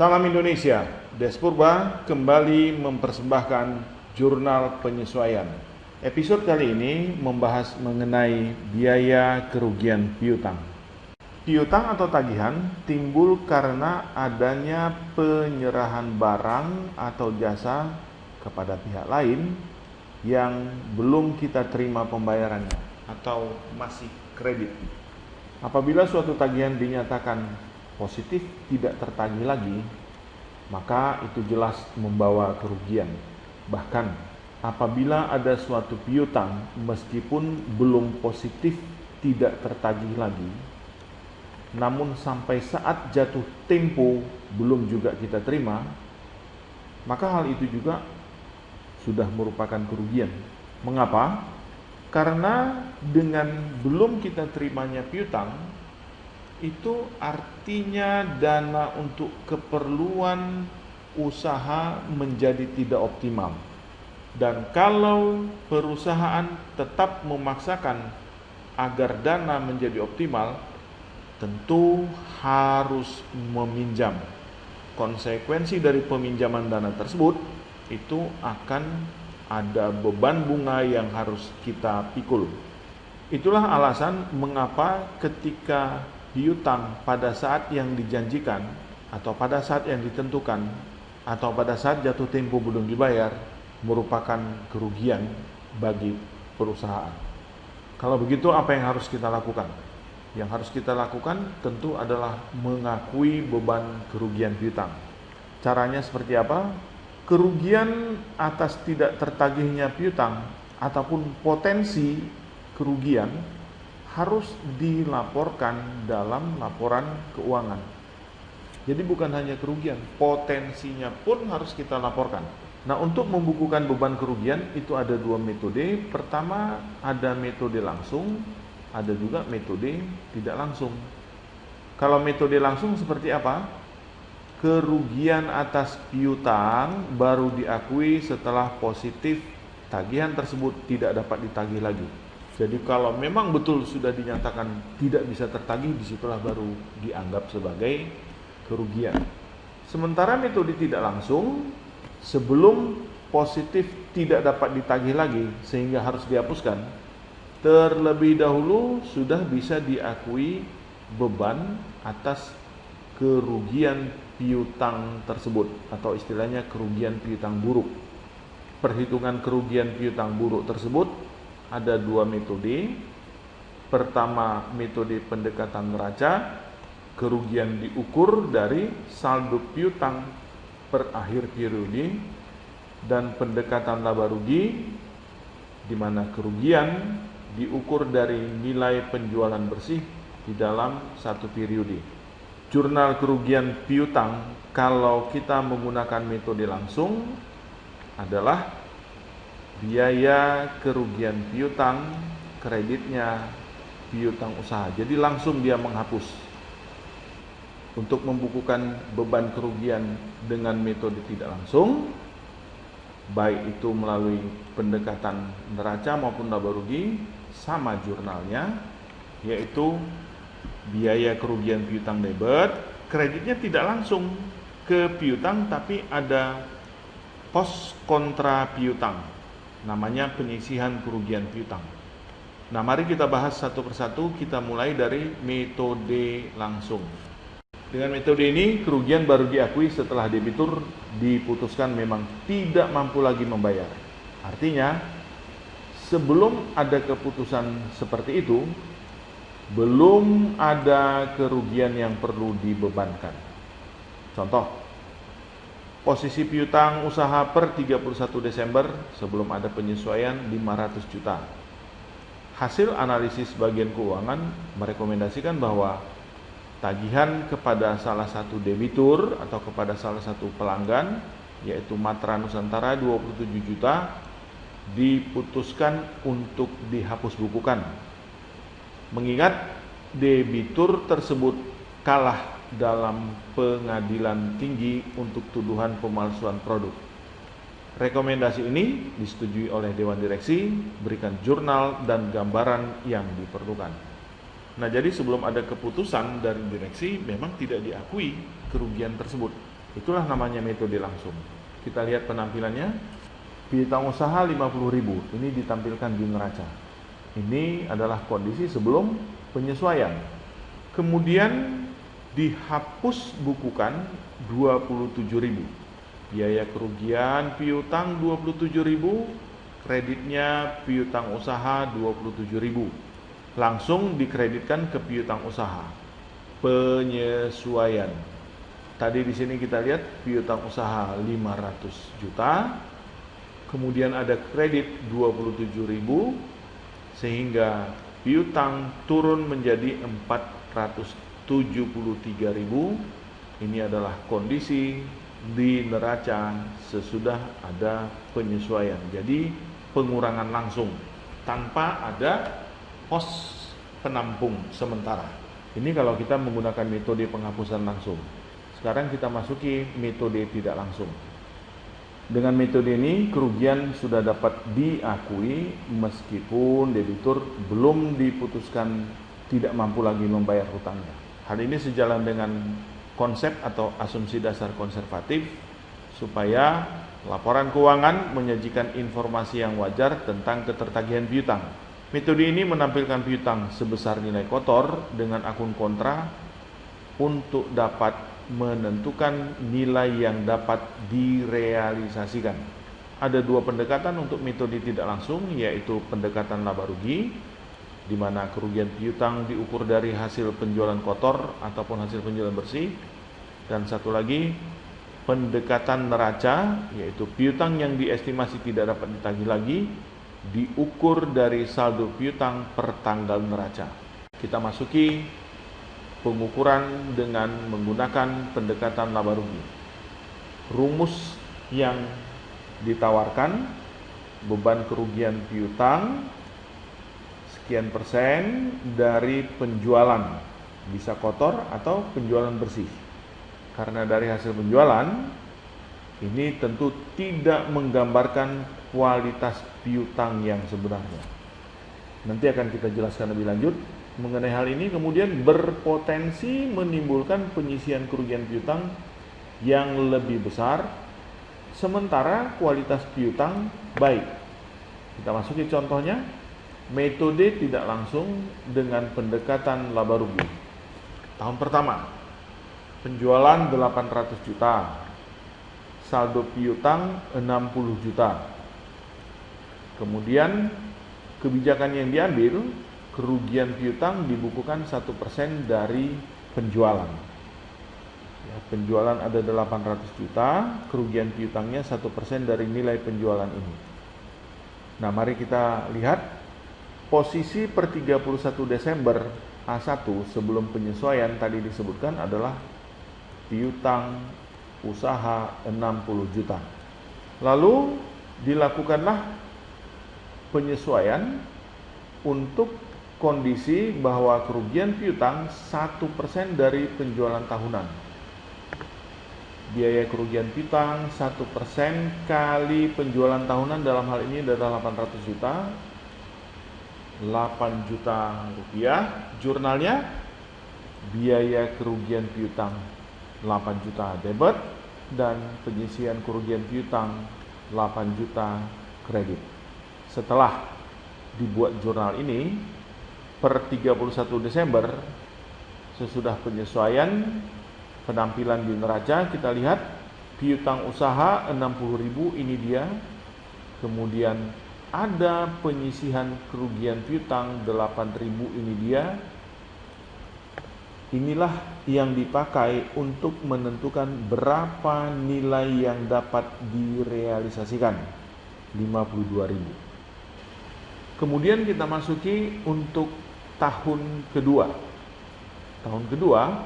Salam Indonesia, Des Purba kembali mempersembahkan Jurnal Penyesuaian. Episode kali ini membahas mengenai biaya kerugian piutang. Piutang atau tagihan timbul karena adanya penyerahan barang atau jasa kepada pihak lain yang belum kita terima pembayarannya atau masih kredit. Apabila suatu tagihan dinyatakan positif tidak tertagih lagi, maka itu jelas membawa kerugian. Bahkan apabila ada suatu piutang meskipun belum positif tidak tertagih lagi, namun sampai saat jatuh tempo belum juga kita terima, maka hal itu juga sudah merupakan kerugian. Mengapa? Karena dengan belum kita terimanya piutang, itu artinya dana untuk keperluan usaha menjadi tidak optimal. Dan kalau perusahaan tetap memaksakan agar dana menjadi optimal, tentu harus meminjam. Konsekuensi dari peminjaman dana tersebut itu akan ada beban bunga yang harus kita pikul. Itulah alasan mengapa ketika piutang pada saat yang dijanjikan atau pada saat yang ditentukan atau pada saat jatuh tempo belum dibayar merupakan kerugian bagi perusahaan. Kalau begitu apa yang harus kita lakukan? Yang harus kita lakukan tentu adalah mengakui beban kerugian piutang. Caranya seperti apa? Kerugian atas tidak tertagihnya piutang ataupun potensi kerugian harus dilaporkan dalam laporan keuangan. Jadi bukan hanya kerugian, potensinya pun harus kita laporkan. Nah, untuk membukukan beban kerugian itu ada dua metode. Pertama, ada metode langsung, ada juga metode tidak langsung. Kalau metode langsung seperti apa? Kerugian atas piutang baru diakui setelah positif tagihan tersebut tidak dapat ditagih lagi. Jadi kalau memang betul sudah dinyatakan tidak bisa tertagih, disitulah baru dianggap sebagai kerugian. Sementara metode tidak langsung, sebelum positif tidak dapat ditagih lagi sehingga harus dihapuskan, terlebih dahulu sudah bisa diakui beban atas kerugian piutang tersebut atau istilahnya kerugian piutang buruk. Perhitungan kerugian piutang buruk tersebut ada dua metode. Pertama, metode pendekatan neraca, kerugian diukur dari saldo piutang per akhir periode, dan pendekatan laba rugi di mana kerugian diukur dari nilai penjualan bersih di dalam satu periode. Jurnal kerugian piutang kalau kita menggunakan metode langsung adalah biaya kerugian piutang, kreditnya piutang usaha. Jadi langsung dia menghapus. Untuk membukukan beban kerugian dengan metode tidak langsung, baik itu melalui pendekatan neraca maupun laba rugi, sama jurnalnya, yaitu biaya kerugian piutang debit, kreditnya tidak langsung ke piutang tapi ada pos kontra piutang, namanya penyisihan kerugian piutang. Nah, mari kita bahas satu persatu. Kita mulai dari metode langsung. Dengan metode ini, kerugian baru diakui setelah debitur diputuskan memang tidak mampu lagi membayar. Artinya, sebelum ada keputusan seperti itu, belum ada kerugian yang perlu dibebankan. Contoh, posisi piutang usaha per 31 Desember sebelum ada penyesuaian 500 juta. Hasil analisis bagian keuangan merekomendasikan bahwa tagihan kepada salah satu debitur atau kepada salah satu pelanggan, yaitu Matra Nusantara 27 juta, diputuskan untuk dihapus bukukan. Mengingat debitur tersebut kalah dalam pengadilan tinggi untuk tuduhan pemalsuan produk. Rekomendasi ini disetujui oleh Dewan Direksi, berikan jurnal dan gambaran yang diperlukan. Nah, jadi sebelum ada keputusan dari direksi memang tidak diakui kerugian tersebut. Itulah namanya metode langsung. Kita lihat penampilannya. Piutang usaha 50.000. Ini ditampilkan di neraca. Ini adalah kondisi sebelum penyesuaian. Kemudian dihapus bukukan 27.000. Biaya kerugian piutang 27.000, kreditnya piutang usaha 27.000. Langsung dikreditkan ke piutang usaha. Penyesuaian. Tadi di sini kita lihat piutang usaha 500 juta. Kemudian ada kredit 27.000 sehingga piutang turun menjadi 473.000. Ini adalah kondisi di neraca sesudah ada penyesuaian. Jadi pengurangan langsung tanpa ada pos penampung sementara. Ini kalau kita menggunakan metode penghapusan langsung. Sekarang kita masuki metode tidak langsung. Dengan metode ini kerugian sudah dapat diakui meskipun debitur belum diputuskan tidak mampu lagi membayar hutangnya. Hal ini sejalan dengan konsep atau asumsi dasar konservatif supaya laporan keuangan menyajikan informasi yang wajar tentang ketertagihan piutang. Metode ini menampilkan piutang sebesar nilai kotor dengan akun kontra untuk dapat menentukan nilai yang dapat direalisasikan. Ada dua pendekatan untuk metode tidak langsung, yaitu pendekatan laba rugi, di mana kerugian piutang diukur dari hasil penjualan kotor ataupun hasil penjualan bersih, dan satu lagi pendekatan neraca, yaitu piutang yang diestimasi tidak dapat ditagih lagi diukur dari saldo piutang per tanggal neraca. Kita masuki pengukuran dengan menggunakan pendekatan laba rugi. Rumus yang ditawarkan, beban kerugian piutang sekian persen dari penjualan, bisa kotor atau penjualan bersih. Karena dari hasil penjualan ini tentu tidak menggambarkan kualitas piutang yang sebenarnya. Nanti akan kita jelaskan lebih lanjut mengenai hal ini. Kemudian berpotensi menimbulkan penyisian kerugian piutang yang lebih besar sementara kualitas piutang baik. Kita masuki contohnya, metode tidak langsung dengan pendekatan laba rugi. Tahun pertama, penjualan 800 juta, saldo piutang 60 juta. Kemudian kebijakan yang diambil, kerugian piutang dibukukan 1% dari penjualan. Ya, penjualan ada 800 juta, kerugian piutangnya 1% dari nilai penjualan ini. Nah, mari kita lihat posisi per 31 Desember A1 sebelum penyesuaian tadi disebutkan adalah piutang usaha 60 juta. Lalu dilakukanlah penyesuaian untuk kondisi bahwa kerugian piutang 1% dari penjualan tahunan. Biaya kerugian piutang 1% kali penjualan tahunan dalam hal ini adalah 800 juta. 8 juta rupiah. Jurnalnya biaya kerugian piutang 8 juta debit dan penyisian kerugian piutang 8 juta kredit. Setelah dibuat jurnal ini per 31 Desember sesudah penyesuaian penampilan di neraca, kita lihat piutang usaha 60.000, ini dia. Kemudian ada penyisihan kerugian piutang 8.000, ini dia. Inilah yang dipakai untuk menentukan berapa nilai yang dapat direalisasikan, 52.000. Kemudian kita masuki untuk tahun kedua. Tahun kedua,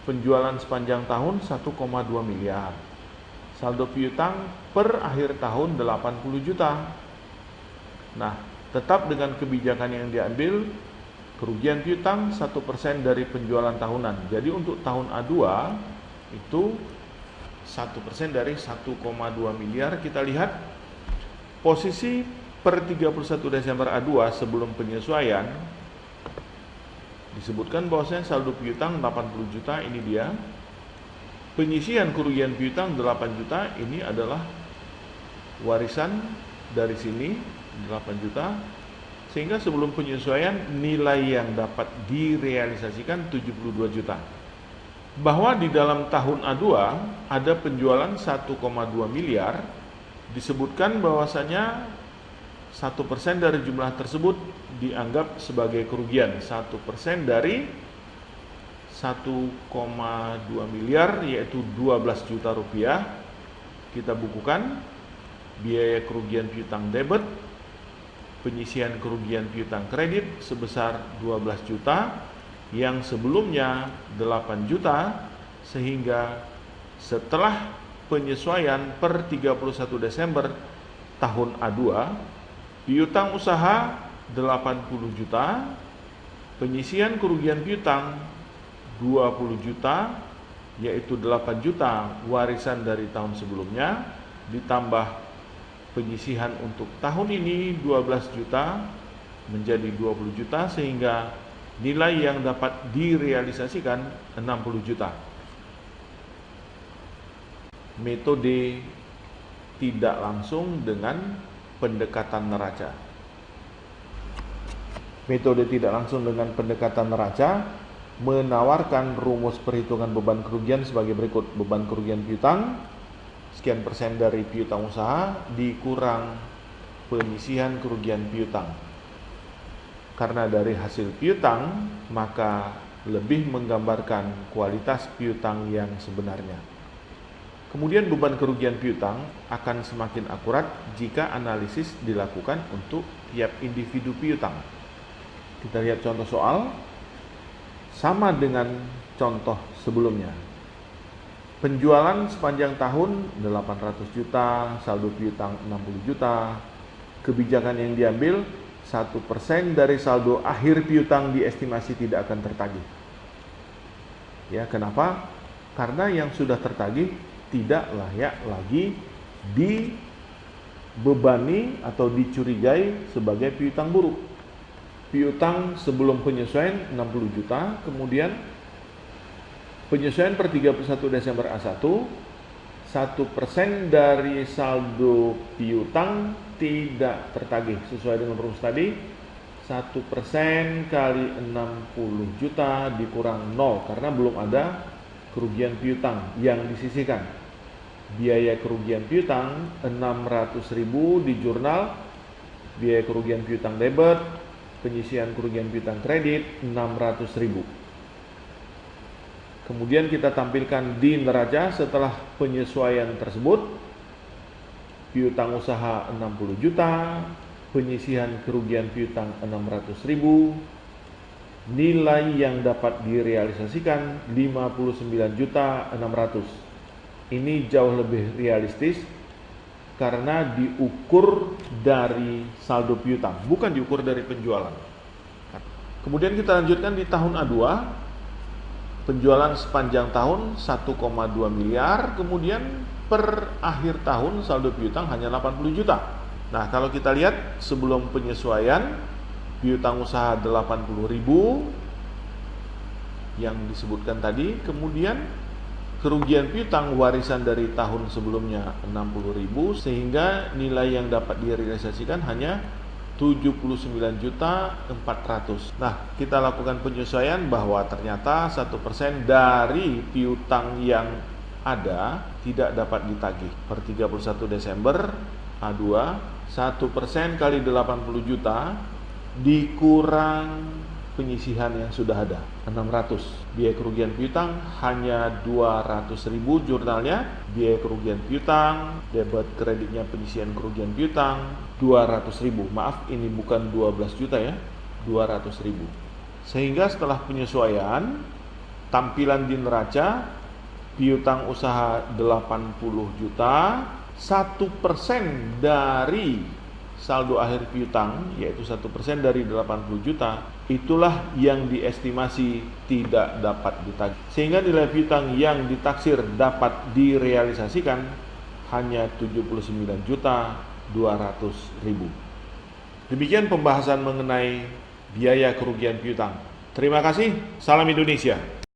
penjualan sepanjang tahun 1,2 miliar. Saldo piutang per akhir tahun 80 juta. Nah, tetap dengan kebijakan yang diambil, kerugian piutang 1% dari penjualan tahunan. Jadi untuk tahun A2 itu 1% dari 1,2 miliar. Kita lihat posisi per 31 Desember A2 sebelum penyesuaian disebutkan bahwasanya saldo piutang 80 juta, ini dia. Penyisihan kerugian piutang 8 juta ini adalah warisan dari sini 8 juta, sehingga sebelum penyesuaian nilai yang dapat direalisasikan 72 juta. Bahwa di dalam tahun A2 ada penjualan 1,2 miliar, disebutkan bahwasanya 1% dari jumlah tersebut dianggap sebagai kerugian. 1% dari 1,2 miliar yaitu 12 juta rupiah, kita bukukan biaya kerugian piutang debit, penyisihan kerugian piutang kredit sebesar 12 juta yang sebelumnya 8 juta, sehingga setelah penyesuaian per 31 Desember tahun A2, piutang usaha 80 juta, penyisihan kerugian piutang 20 juta, yaitu 8 juta warisan dari tahun sebelumnya, ditambah penyisihan untuk tahun ini 12 juta menjadi 20 juta, sehingga nilai yang dapat direalisasikan 60 juta. Metode tidak langsung dengan pendekatan neraca. Metode tidak langsung dengan pendekatan neraca menawarkan rumus perhitungan beban kerugian sebagai berikut. Beban kerugian piutang sekian persen dari piutang usaha dikurang penyisihan kerugian piutang. Karena dari hasil piutang, maka lebih menggambarkan kualitas piutang yang sebenarnya. Kemudian beban kerugian piutang akan semakin akurat jika analisis dilakukan untuk tiap individu piutang. Kita lihat contoh soal. Sama dengan contoh sebelumnya. Penjualan sepanjang tahun 800 juta, saldo piutang 60 juta. Kebijakan yang diambil 1% dari saldo akhir piutang diestimasi tidak akan tertagih. Ya, kenapa? Karena yang sudah tertagih tidak layak lagi dibebani atau dicurigai sebagai piutang buruk. Piutang sebelum penyesuaian 60 juta, kemudian penyesuaian per 31 Desember A1, 1% dari saldo piutang tidak tertagih sesuai dengan rumus tadi. 1% kali 60 juta dikurang 0 karena belum ada kerugian piutang yang disisihkan. Biaya kerugian piutang 600.000 di jurnal, biaya kerugian piutang debit, penyisihan kerugian piutang kredit 600.000. Kemudian kita tampilkan di neraca setelah penyesuaian tersebut. Piutang usaha 60 juta, penyisihan kerugian piutang 600.000, nilai yang dapat direalisasikan 59.600.000. Ini jauh lebih realistis karena diukur dari saldo piutang, bukan diukur dari penjualan. Kemudian kita lanjutkan di tahun A2, penjualan sepanjang tahun 1,2 miliar, kemudian per akhir tahun saldo piutang hanya 80 juta. Nah, kalau kita lihat sebelum penyesuaian, piutang usaha 80.000 yang disebutkan tadi, kemudian kerugian piutang warisan dari tahun sebelumnya 60.000, sehingga nilai yang dapat direalisasikan hanya 79.400.000. Nah, kita lakukan penyesuaian bahwa ternyata 1% dari piutang yang ada tidak dapat ditagih. Per 31 Desember A2, 1% kali 80 juta dikurang penyisihan yang sudah ada 600. Biaya kerugian piutang hanya 200.000 jurnalnya. Biaya kerugian piutang, debit kreditnya penyisihan kerugian piutang 200.000. Maaf, ini bukan 12 juta ya, 200.000. Sehingga setelah penyesuaian, tampilan di neraca piutang usaha 80 juta, 1% dari saldo akhir piutang, yaitu 1% dari 80 juta, itulah yang diestimasi tidak dapat ditagih. Sehingga nilai piutang yang ditaksir dapat direalisasikan hanya 79.200.000. Demikian pembahasan mengenai biaya kerugian piutang. Terima kasih, salam Indonesia.